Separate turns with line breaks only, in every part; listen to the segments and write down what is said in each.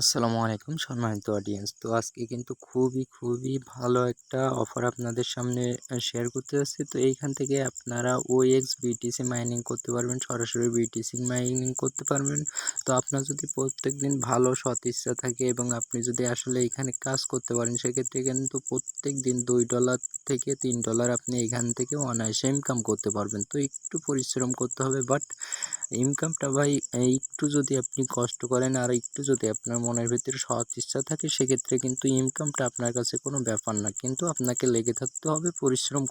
আসসালামু আলাইকুম সম্মানিত অডিয়েন্স। তো আজকে কিন্তু খুবই ভালো একটা অফার আপনাদের সামনে শেয়ার করতে যাচ্ছি। তো এইখান থেকে আপনারা OXBTC মাইনিং করতে পারবেন, সরাসরি BTC মাইনিং করতে পারবেন। তো আপনার যদি প্রত্যেকদিন ভালো সৎ ইচ্ছা থাকে এবং আপনি যদি আসলে এখানে কাজ করতে পারেন, সেক্ষেত্রে কিন্তু প্রত্যেকদিন $2 থেকে $3 আপনি এখান থেকে অনায়াসে ইনকাম করতে পারবেন। তো একটু পরিশ্রম করতে হবে, বাট ইনকামটা ভাই একটু যদি আপনি কষ্ট করেন আর একটু যদি আপনার মনের ভিতরে সৎ ইচ্ছা থাকে, সেক্ষেত্রে কিন্তু ইনকামটা আপনার কাছে কোনো ব্যাপার না। কিন্তু আপনাকে লেগে থাকতে হবে, পরিশ্রম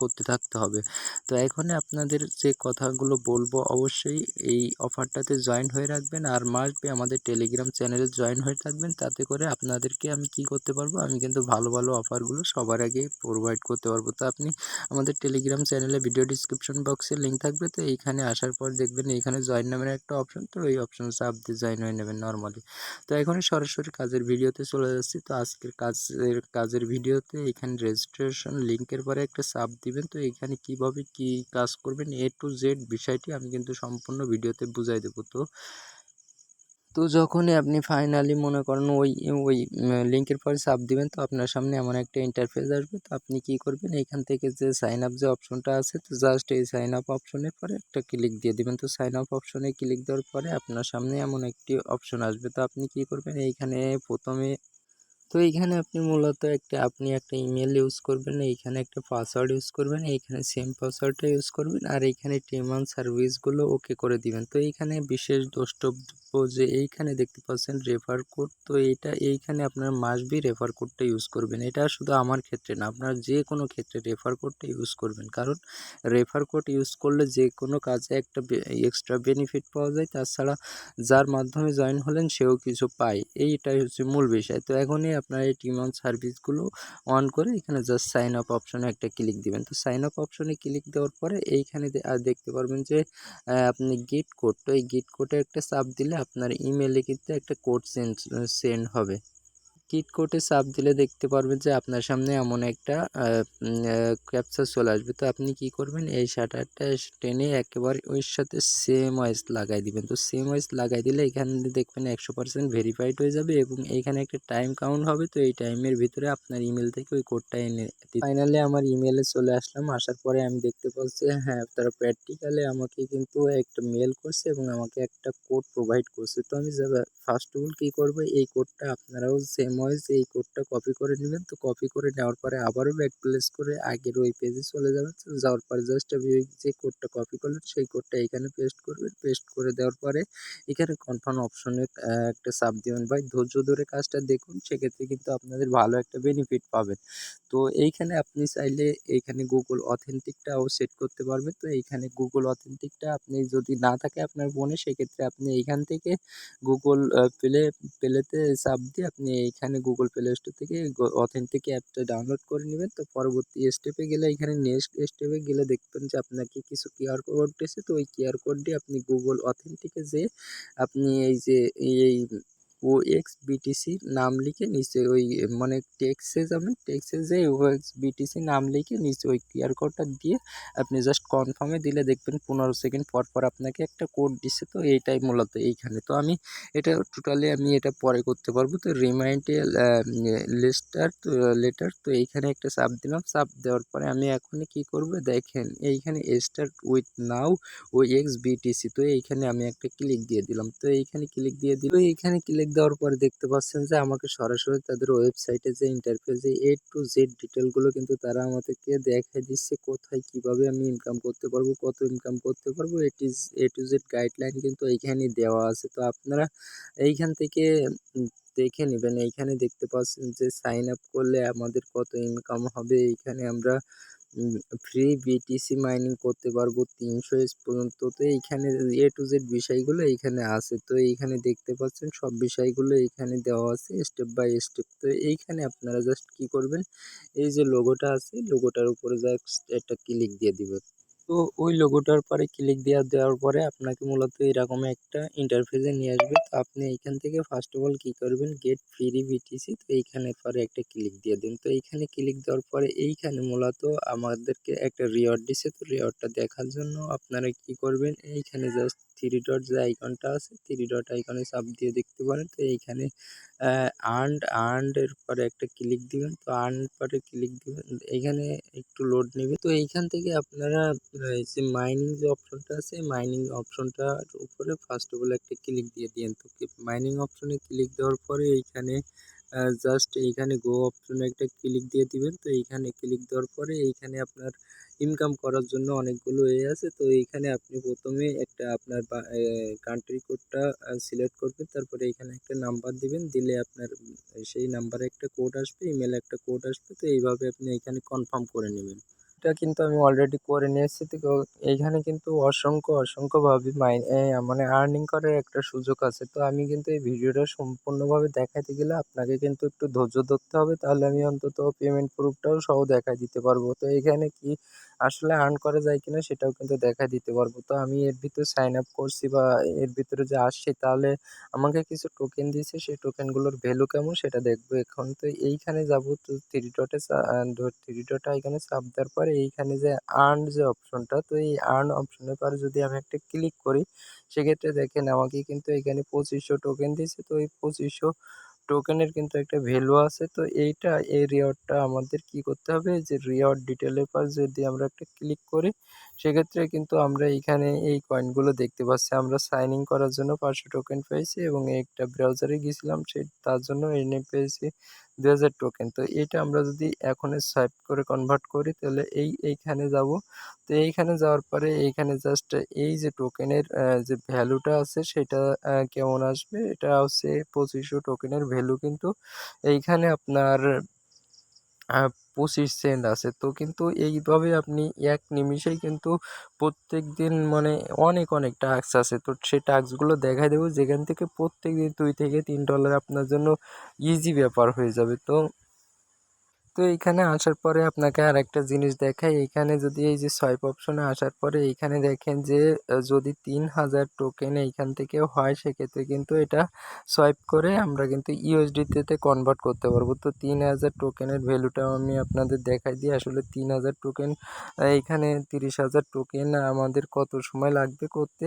করতে থাকতে হবে। তো এখনই আপনাদের যে কথাগুলো বলবো, অবশ্যই এই অফারটাতে জয়েন হয়ে রাখবেন আর মাস্ট বি আমাদের টেলিগ্রাম চ্যানেলে জয়েন হয়ে থাকবেন। তাতে করে আপনাদেরকে আমি কি করতে পারবো, আমি কিন্তু ভালো অফারগুলো সবার আগে প্রোভাইড করতে পারবো। তো আপনি আমাদের টেলিগ্রাম চ্যানেলে ভিডিও ডিসক্রিপশন বক্সে লিঙ্ক থাকবে। তো এইখানে আসার পর দেখবেন এইখানে জয়েন নামের একটা অপশন, তো এই অপশনে চাপ দিয়ে জয়েন হয়ে নেবেন নর্মালি। তো এখনই সরাসরি কাজের ভিডিওতে চলে যাচ্ছি। তো আজকের কাজের ভিডিওতে এখানে রেজিস্ট্রেশন লিঙ্কের পরে একটা চাপ দিবেন। তো এখানে কিভাবে কি কাজ করবেন A to Z বিষয়টি আমি কিন্তু সম্পূর্ণ ভিডিওতে বুঝাই দেবো। তো যখনই আপনি ফাইনালি মনে করেন ওই লিঙ্কের পরে চাপ দিবেন, তো আপনার সামনে এমন একটা ইন্টারফেস আসবে। তো আপনি কি করবেন, এইখান থেকে যে সাইন আপ যে অপশনটা আছে, তো জাস্ট এই সাইন আপ অপশনের পরে একটা ক্লিক দিয়ে দিবেন। তো সাইন আপ অপশনে ক্লিক দেওয়ার পরে আপনার সামনে এমন একটি অপশন আসবে। তো আপনি কি করবেন, এইখানে প্রথমে এইখানে আপনি মূলত আপনি একটা ইমেল ইউজ করবেন, এইখানে একটা পাসওয়ার্ড ইউজ করবেন, এইখানে সেম পাসওয়ার্ডটা ইউজ করবেন আর এইখানে টার্ম সার্ভিসগুলো ওকে করে দিবেন। তো এইখানে বিশেষ দ্রষ্টব্য যে এইখানে দেখতে পাচ্ছেন রেফার কোড, তো এইখানে আপনার মাস্ট বি রেফার কোডটা ইউজ করবেন। এটা শুধু আমার ক্ষেত্রে না, আপনার যে কোনো ক্ষেত্রে রেফার কোডটা ইউজ করবেন, কারণ রেফার কোড ইউজ করলে যে কোনো কাজে একটা এক্সট্রা বেনিফিট পাওয়া যায়। তাছাড়া যার মাধ্যমে জয়েন হলেন সেও কিছু পায়, এইটাই হচ্ছে মূল বিষয়। তো এখনই আপনার এই টিম অন সার্ভিসগুলো অন করে এখানে জাস্ট সাইন আপ অপশনে একটা ক্লিক দিবেন। তো সাইন আপ অপশনে ক্লিক দেওয়ার পরে এইখানে দেখতে পারবেন যে আপনি গেট কোড, তো এই গেট কোডে একটা চাপ দিলে আপনার ইমেলে কিন্তু একটা কোড সেন্ড হবে। কিট কোডে চাপ দিলে দেখতে পারবেন যে আপনার সামনে এমন একটা ক্যাপচা চলে আসবে। তো আপনি কি করবেন, এই শাটারটা টেনে একেবারে ওর সাথে সেম ওয়েস লাগাই দিবেন। তো সেম ওয়েস লাগাই দিলে এখানে দেখবেন 100% ভেরিফাইড হয়ে যাবে এবং এইখানে একটা টাইম কাউন্ট হবে। তো এই টাইমের ভিতরে আপনার ইমেল থেকে ওই কোডটা এনে ফাইনালি আমার ইমেলে চলে আসলাম। আসার পরে আমি দেখতে পাচ্ছি হ্যাঁ, তারা প্র্যাকটিক্যালি আমাকে কিন্তু একটা মেল করছে এবং আমাকে একটা কোড প্রোভাইড করছে। তো আমি ফার্স্ট অফ অল কী করবো, এই কোডটা আপনারাও সেম ওয়েজ এই কোডটা কপি করে নেবেন। তো কপি করে নেওয়ার পরে আবারও ব্যাক প্লেস করে আগের ওই পেজে চলে যাবেন। তো যাওয়ার পরে জাস্ট আপনি ওই যে কোডটা কপি করলেন সেই কোডটা এখানে পেস্ট করবেন। পেস্ট করে দেওয়ার পরে এখানে কনফার্ম অপশনে একটা চাপ দিবেন। ভাই ধৈর্য ধরে কাজটা দেখুন, সেক্ষেত্রে কিন্তু আপনাদের ভালো একটা বেনিফিট পাবেন। তো এইখানে আপনি চাইলে এইখানে গুগল অথেন্টিকটাও সেট করতে পারবেন। তো এইখানে গুগল অথেন্টিকটা আপনি যদি না থাকে আপনার ফোনে, সেক্ষেত্রে আপনি এইখান থেকে গুগল প্লেতে চাপ দিয়ে আপনি এইখানে গুগল প্লে স্টোর থেকে অথেন্টিক অ্যাপটা ডাউনলোড করে নেবেন। তো পরবর্তী স্টেপে গেলে এখানে নেক্সট স্টেপে গেলে দেখবেন যে আপনাকে কিছু কিউআর কোড এসেছে। তো ওই কিউআর কোড দিয়ে আপনি গুগল অথেন্টিকে যেয়ে আপনি এই যে এই OXBTC নাম লিখে নিচে ওই মানে টেক্সটে যাবেন, টেক্সটে যেয়ে OXBTC নাম লিখে নিচে ওই কিউআর কোডটা দিয়ে আপনি জাস্ট কনফার্মে দিলে দেখবেন 15 সেকেন্ড পর আপনাকে একটা কোড দিচ্ছে। তো এইটাই মূলত এইখানে। তো আমি এটা টোটালি আমি এটা পরে করতে পারবো। তো রিমাইন্ডে লেটার, তো এইখানে একটা চাপ দিলাম। চাপ দেওয়ার পরে আমি এখনই কি করব দেখেন, এইখানে স্টার্ট উইথ নাও OXBTC, তো এইখানে আমি একটা ক্লিক দিয়ে দিলাম। তো এইখানে ক্লিক দিয়ে দিল, এইখানে ক্লিক দেওয়ার পরে দেখতে পাচ্ছেন যে আমাকে সরাসরি তাদের ওয়েবসাইটে যে ইন্টারফেসে A to Z ডিটেলগুলো কিন্তু তারা আমাদেরকে দেখাই দিচ্ছে, কোথায় কিভাবে আমি ইনকাম করতে পারবো, কত ইনকাম করতে পারবো। A to Z গাইডলাইন কিন্তু এইখানেই দেওয়া আছে। তো আপনারা এইখান থেকে দেখে নেবেন। এইখানে দেখতে পাচ্ছেন যে সাইন আপ করলে আমাদের কত ইনকাম হবে। এইখানে আমরা ফ্রি বিটিসি মাইনিং করতে পারবো 300 পর্যন্ত। তো এইখানে A to Z বিষয়গুলো এইখানে আছে। তো এইখানে দেখতে পাচ্ছেন সব বিষয়গুলো এইখানে দেওয়া আছে স্টেপ বাই স্টেপ। তো এইখানে আপনারা জাস্ট কি করবেন, এই যে লোগোটা আছে লোগোটার উপরে জাস্ট একটা ক্লিক দিয়ে দিবেন। তো ওই লোগোটার পরে ক্লিক দেওয়ার পরে আপনাকে মূলত এরকম একটা ইন্টারফেসে নিয়ে আসবে। তো আপনি এইখান থেকে ফার্স্ট অফ অল কী করবেন, গেট ফ্রি বিটিসি, তো এইখানে পরে একটা ক্লিক দিয়ে দিন। তো এইখানে ক্লিক দেওয়ার পরে এইখানে মূলত আমাদেরকে একটা রিওয়ার্ড দিছে। তো রিওয়ার্ডটা দেখার জন্য আপনারা কী করবেন, এইখানে জাস্ট থ্রি ডট যে আইকনটা আছে, থ্রি ডট আইকনে চাপ দিয়ে দেখতে পারেন। তো এইখানে আর্নড এর পরে একটা ক্লিক দিবেন। তো আর্ন পরে ক্লিক দিবেন, এইখানে একটু লোড নেবে। তো এইখান থেকে আপনারা এই যে মাইনিং যে অপশনটা আছে, মাইনিং অপশনটার উপরে ফার্স্ট অফ অল একটা ক্লিক দিয়ে দিন। তো মাইনিং অপশনে ক্লিক দেওয়ার পরে এইখানে জাস্ট এইখানে গো অপশনে একটা ক্লিক দিয়ে দিবেন। তো এইখানে ক্লিক দেওয়ার পরে এইখানে আপনার ইনকাম করার জন্য অনেকগুলো আছে। তো এইখানে আপনি প্রথমে একটা আপনার কান্ট্রি কোডটা সিলেক্ট করবেন, তারপরে এইখানে একটা নাম্বার দিবেন, দিলে আপনার সেই নাম্বারে একটা কোড আসবে, ইমেলে একটা কোড আসবে। তো এইভাবে আপনি এইখানে কনফার্ম করে নেবেন। এটা কিন্তু আমি অলরেডি করে নিয়েছি। তো এইখানে কিন্তু অসংখ্যভাবে মানে আর্নিং করার একটা সুযোগ আছে। তো আমি কিন্তু এই ভিডিওটা সম্পূর্ণভাবে দেখাতে গেলে আপনাকে কিন্তু একটু ধৈর্য ধরতে হবে, তাহলে আমি অন্তত পেমেন্ট প্রুফটাও সহ দেখায় দিতে পারবো। তো এখানে কি আসলে আর্ন করা যায় কিনা সেটাও কিন্তু দেখায় দিতে পারবো। তো আমি এর ভিতরে সাইন আপ করছি বা এর ভিতরে যে আসছি, তাহলে আমাকে কিছু টোকেন দিয়েছে, সেই টোকেনগুলোর ভ্যালু কেমন সেটা দেখবো এখন। তো এইখানে যাবো, তো থ্রি ডট আইকনে চাপ দেওয়ার পরে এইখানে যে আর্ন যে অপশনটা, তো এই আর্ন অপশনের পরে যদি আমি একটা ক্লিক করি, সেক্ষেত্রে দেখেন আমাকে কিন্তু এখানে 2500 টোকেন দিয়েছে। তো এই 2500 টোকেনের কিন্তু একটা ভ্যালু আছে। তো এই রিওয়ার্ডটা আমাদের কি করতে হবে, যে রিওয়ার্ড ডিটেলের পর যদি আমরা একটা ক্লিক করি, সেক্ষেত্রে কিন্তু আমরা এইখানে এই কয়েনগুলো দেখতে পাচ্ছি। আমরা সাইন ইন করার জন্য 500 টোকেন পেয়েছি এবং একটা ব্রাউজারে গিয়েছিলাম তার জন্য এনে পেয়েছি 2000 টোকেন। তো এটা আমরা যদি এখন সোয়াইপ করে কনভার্ট করি, তাহলে এইখানে যাব। তো এইখানে যাওয়ার পরে এইখানে জাস্ট এই যে টোকেনের যে ভ্যালুটা আছে সেটা কেমন আসবে, এটা হচ্ছে 2500 টোকেনের ভ্যালু কিন্তু এইখানে আপনার 25 সেন্ট আছে। তো কিন্তু এইভাবে আপনি এক নিমিষেই কিন্তু প্রত্যেকদিন মানে অনেক টাস্ক আছে। তো সেই টাস্কগুলো দেখায় দেবো, যেখান থেকে প্রত্যেকদিন $2 থেকে $3 আপনার জন্য ইজি ব্যাপার হয়ে যাবে। তো এইখানে আসার পরে আপনাকে আরেকটা জিনিস দেখাই, এইখানে যদি এই যে সোয়াইপ অপশনে আসার পরে এইখানে দেখেন যে যদি 3000 টোকেন এইখান থেকে হয়, সেক্ষেত্রে কিন্তু এটা সোয়াইপ করে আমরা কিন্তু ইউএসডিতে কনভার্ট করতে পারবো। তো 3000 টোকেনের ভ্যালুটাও আমি আপনাদের দেখাই দিই। আসলে 3000 টোকেন, এইখানে 30,000 টোকেন আমাদের কত সময় লাগবে করতে।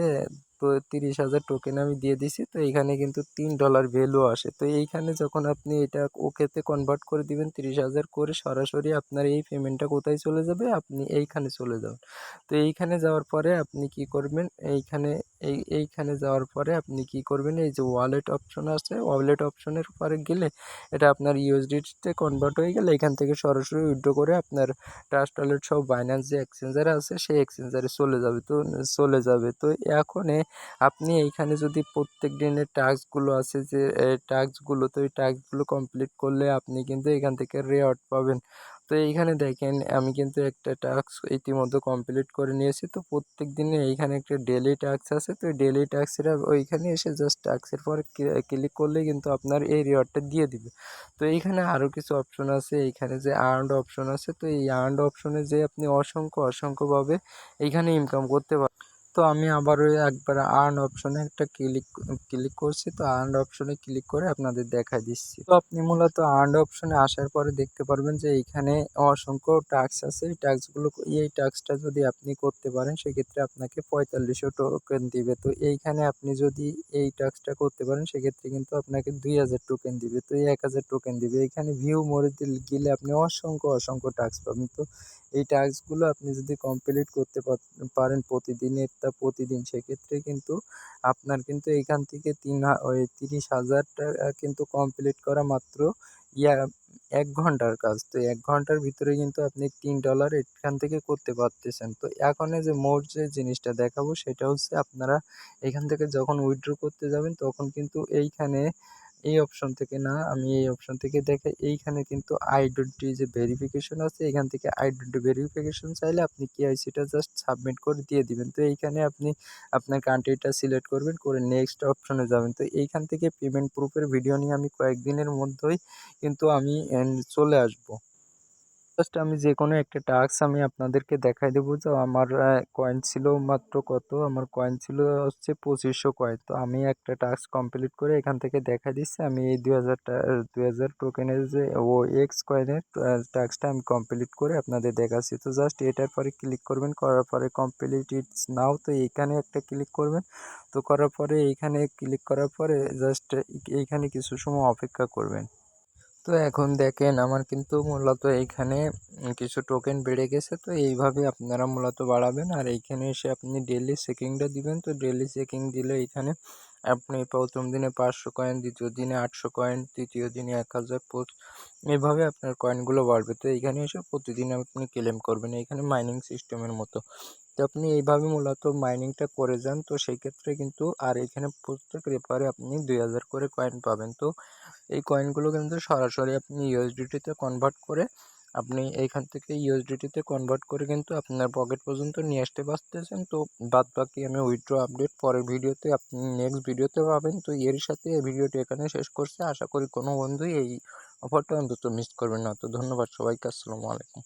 তো 30,000 টোকেন আমি দিয়ে দিছি। তো এইখানে কিন্তু $3 ভ্যালু আসে। তো এইখানে যখন আপনি এটা ওকেতে কনভার্ট করে দিবেন 30,000 করে, সরাসরি আপনার এই পেমেন্টটা কোথায় চলে যাবে, আপনি এইখানে চলে যাবেন। তো এইখানে যাওয়ার পরে আপনি কি করবেন, এইখানে যাওয়ার পরে আপনি কি করবেন, এই যে ওয়ালেট অপশন আছে, ওয়ালেট অপশনের পরে গেলে এটা আপনার ইউএসডিতে কনভার্ট হয়ে গেলে এখান থেকে সরাসরি উইথড্র করে আপনার ট্রাস্ট ওয়ালেট সহ বাইন্যান্স যে এক্সচেঞ্জার আছে সেই এক্সচেঞ্জারে চলে যাবে। তো এখন আপনি এইখানে যদি প্রত্যেক দিনের টাস্কগুলো আছে, যে টাস্কগুলো, তো এই টাস্কগুলো কমপ্লিট করলে আপনি কিন্তু এখান থেকে রিওয়ার্ড পাবেন। তো এইখানে দেখেন আমি কিন্তু একটা টাস্ক ইতিমধ্যে কমপ্লিট করে নিয়েছি। তো প্রত্যেক দিনে এইখানে একটা ডেলি টাস্ক আছে। তো এই ডেলি টাস্কের ওইখানে এসে জাস্ট টাস্কের পরে ক্লিক করলে কিন্তু আপনার এই রিওয়ার্ডটা দিয়ে দিবে। তো এইখানে আরও কিছু অপশন আছে, এইখানে যে আর্নড অপশন আছে, তো এই আর্নড অপশনে যে আপনি অসংখ্যভাবে এইখানে ইনকাম করতে পারেন। তো আমি আবারও একবার আর্ন অপশনে একটা ক্লিক করছি। তো আর্ন অপশনে ক্লিক করে আপনাদের দেখাই দিচ্ছি। তো আপনি মূলত আর্ন অপশনে আসার পরে দেখতে পারবেন যে এইখানে অসংখ্য টাস্ক আছে। এই টাস্কটা যদি আপনি করতে পারেন, সেক্ষেত্রে আপনাকে 4500 টোকেন দিবে। তো এইখানে আপনি যদি এই টাস্কটা করতে পারেন, সেক্ষেত্রে কিন্তু আপনাকে 2000 টোকেন দিবে। তো এই 1000 টোকেন দিবে। এখানে ভিউ মোরে গেলে আপনি অসংখ্য টাস্ক পাবেন। তো এই টাস্কগুলো আপনি যদি কমপ্লিট করতে পারেন প্রতিদিন, সেক্ষেত্রে কিন্তু আপনার কিন্তু এইখান থেকে 30,000 টাকা কিন্তু কমপ্লিট করা মাত্র ইয়া 1 ঘন্টার কাজ। তো 1 ঘন্টার ভিতরে কিন্তু আপনি $3 এখান থেকে করতে পারতেছেন। তো এখন এই যে মোর যে জিনিসটা দেখাবো, সেটা হচ্ছে আপনারা এখান থেকে যখন উইথড্র করতে যাবেন, তখন কিন্তু এইখানে এই অপশন থেকে না, আমি এই অপশন থেকে দেখাই, এইখানে কিন্তু আইডেন্টি যে ভেরিফিকেশন আছে, এখান থেকে আইডেন্টি ভেরিফিকেশন চাইলে আপনি কেওয়াইসিটা জাস্ট সাবমিট করে দিয়ে দিবেন। তো এইখানে আপনি আপনার কান্ট্রিটা সিলেক্ট করবেন, করে নেক্সট অপশনে যাবেন। তো এইখান থেকে পেমেন্ট প্রুফের ভিডিও নিয়ে আমি কয়েকদিনের মধ্যেই কিন্তু আমি চলে আসব। জাস্ট আমি যেকোনো একটা টাস্ক আমি আপনাদেরকে দেখাই দেবো। যে আমার কয়েন ছিল মাত্র কত, আমার কয়েন ছিল হচ্ছে 2500 কয়েন। তো আমি একটা টাস্ক কমপ্লিট করে এখান থেকে দেখাই দিচ্ছি। আমি এই 2000 টোকেনের যে OX কয়েনের টাস্কটা আমি কমপ্লিট করে আপনাদের দেখাচ্ছি। তো জাস্ট এটার পরে ক্লিক করবেন, করার পরে কমপ্লিট ইটস নাও, তো এইখানে একটা ক্লিক করবেন। তো করার পরে এইখানে ক্লিক করার পরে জাস্ট এইখানে কিছু সময় অপেক্ষা করবেন। তো এখন দেখেন আমার কিন্তু মূলত এইখানে কিছু টোকেন বেড়ে গেছে। তো এইভাবে আপনারা মূলত বাড়াবেন। আর এইখানে এসে আপনি ডেইলি চেকিংটা দিবেন। তো ডেইলি চেকিং দিলে এইখানে আপনি প্রথম দিনে 500 কয়েন, দ্বিতীয় দিনে 800 কয়েন, তৃতীয় দিনে 1000 এভাবে আপনার কয়েনগুলো বাড়বে। তো এইখানে এসে প্রতিদিন আপনি ক্লেম করবেন, এইখানে মাইনিং সিস্টেমের মতো। তো আপনি এইভাবে মূলত মাইনিংটা করে যান। তো সেই ক্ষেত্রে কিন্তু আর এখানে প্রত্যেক রেফারে আপনি 2000 করে কয়েন পাবেন। তো এই কয়েনগুলো কিন্তু সরাসরি আপনি ইউএসডিটিতে কনভার্ট করে আপনি এইখান থেকে ইউএসডিটিতে কনভার্ট করে কিন্তু আপনার পকেট পর্যন্ত নিয়ে আসতে পারতেছেন। তো বাদ বাকি আমি উইথড্র আপডেট পরের ভিডিওতে আপনি নেক্সট ভিডিওতে পাবেন। তো এর সাথে এই ভিডিওটি এখানে শেষ করছি। আশা করি কোনো বন্ধুই এই অফারটা অন্তত মিস করবেন না। তো ধন্যবাদ সবাইকে, আসসালামু আলাইকুম।